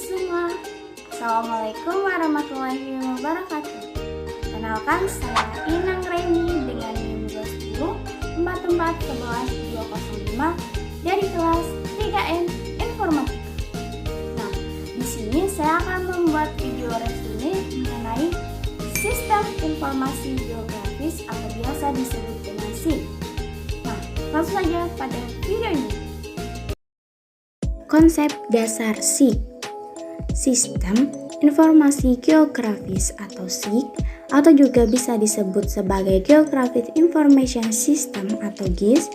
semua. Assalamualaikum warahmatullahi wabarakatuh. Kenalkan, saya Inang Reni dengan NIM 210-44-11-205 dari kelas 3N Informatika. Nah, di sini saya akan membuat video resume mengenai Sistem Informasi Geografis atau biasa disebut dengan SIG. Nah, langsung saja pada video ini. Konsep dasar SIG. Sistem Informasi Geografis atau SIG atau juga bisa disebut sebagai Geographic Information System atau GIS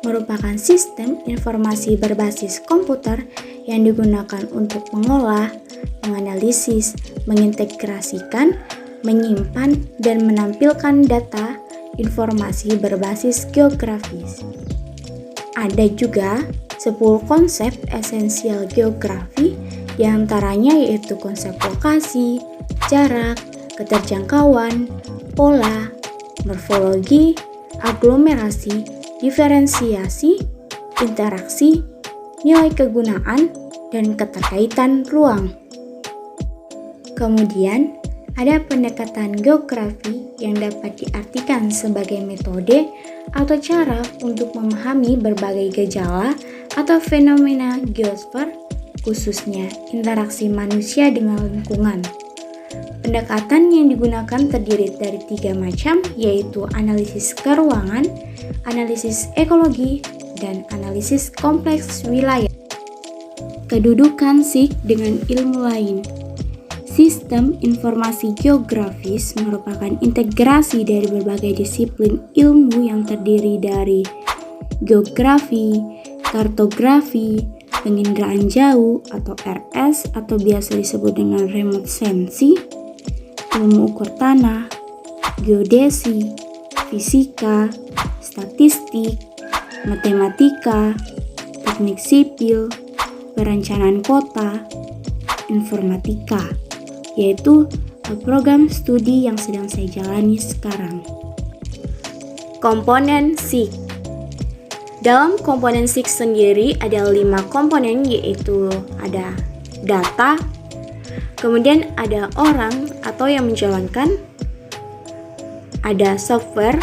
merupakan sistem informasi berbasis komputer yang digunakan untuk mengolah, menganalisis, mengintegrasikan, menyimpan, dan menampilkan data informasi berbasis geografis. Ada juga 10 konsep esensial geografi, diantaranya yaitu konsep lokasi, jarak, keterjangkauan, pola, morfologi, aglomerasi, diferensiasi, interaksi, nilai kegunaan, dan keterkaitan ruang. Kemudian, ada pendekatan geografi yang dapat diartikan sebagai metode atau cara untuk memahami berbagai gejala atau fenomena geosfer, khususnya interaksi manusia dengan lingkungan. Pendekatan yang digunakan terdiri dari 3 macam, yaitu analisis keruangan, analisis ekologi, dan analisis kompleks wilayah. Kedudukan SIG dengan ilmu lain. Sistem informasi geografis merupakan integrasi dari berbagai disiplin ilmu yang terdiri dari geografi, kartografi, penginderaan jauh atau RS atau biasa disebut dengan remote sensing, ilmu ukur tanah, geodesi, fisika, statistik, matematika, teknik sipil, perencanaan kota, informatika, yaitu program studi yang sedang saya jalani sekarang. Komponen SIG. Dalam komponen SIG sendiri ada 5 komponen, yaitu ada data, kemudian ada orang atau yang menjalankan, ada software,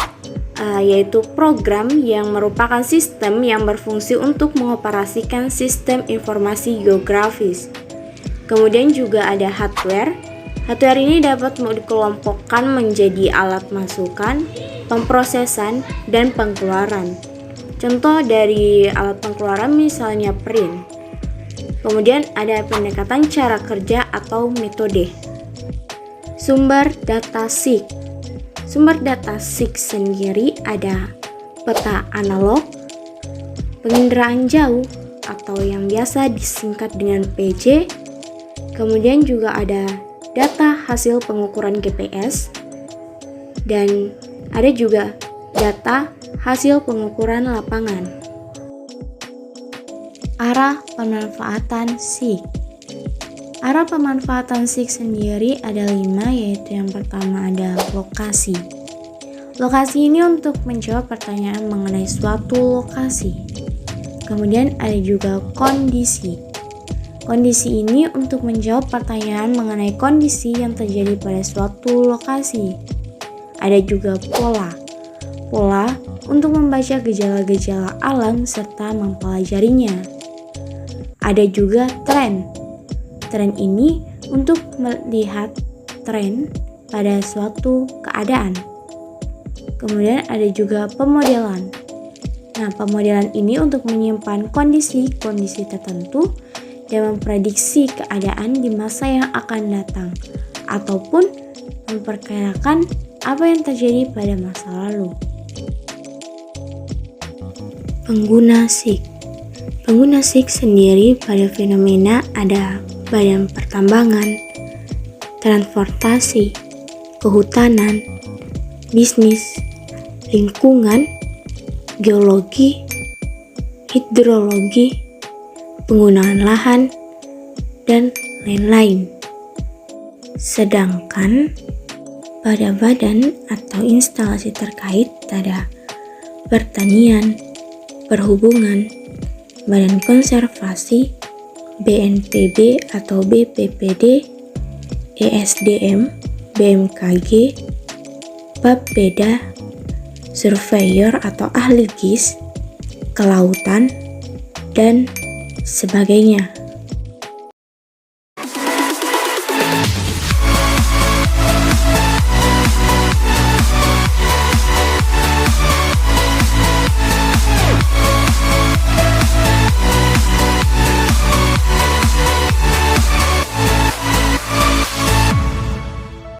yaitu program yang merupakan sistem yang berfungsi untuk mengoperasikan sistem informasi geografis. Kemudian juga ada hardware. Hardware ini dapat dikelompokkan menjadi alat masukan, pemrosesan, dan pengeluaran. Contoh dari alat pengeluaran misalnya print. Kemudian ada pendekatan cara kerja atau metode. Sumber data SIG. Sumber data SIG sendiri ada peta analog, penginderaan jauh atau yang biasa disingkat dengan PJ, kemudian juga ada data hasil pengukuran GPS, dan ada juga data hasil pengukuran lapangan. Arah pemanfaatan SIG. Arah pemanfaatan SIG sendiri ada 5, yaitu yang pertama ada lokasi. Lokasi ini untuk menjawab pertanyaan mengenai suatu lokasi. Kemudian ada juga kondisi. Kondisi ini untuk menjawab pertanyaan mengenai kondisi yang terjadi pada suatu lokasi. Ada juga pola. Pola untuk membaca gejala-gejala alam serta mempelajarinya. Ada juga tren. Tren ini untuk melihat tren pada suatu keadaan. Kemudian ada juga pemodelan. Nah, pemodelan ini untuk menyimpan kondisi-kondisi tertentu dan memprediksi keadaan di masa yang akan datang, ataupun memperkirakan apa yang terjadi pada masa lalu. Pengguna SIG. Pengguna SIG sendiri pada fenomena ada badan pertambangan, transportasi, kehutanan, bisnis, lingkungan, geologi, hidrologi, penggunaan lahan, dan lain-lain. Sedangkan pada badan atau instalasi terkait ada pertanian, perhubungan, badan konservasi, BNPB atau BPPD, ESDM, BMKG, Bapeda, surveyor atau ahli GIS, kelautan, dan sebagainya.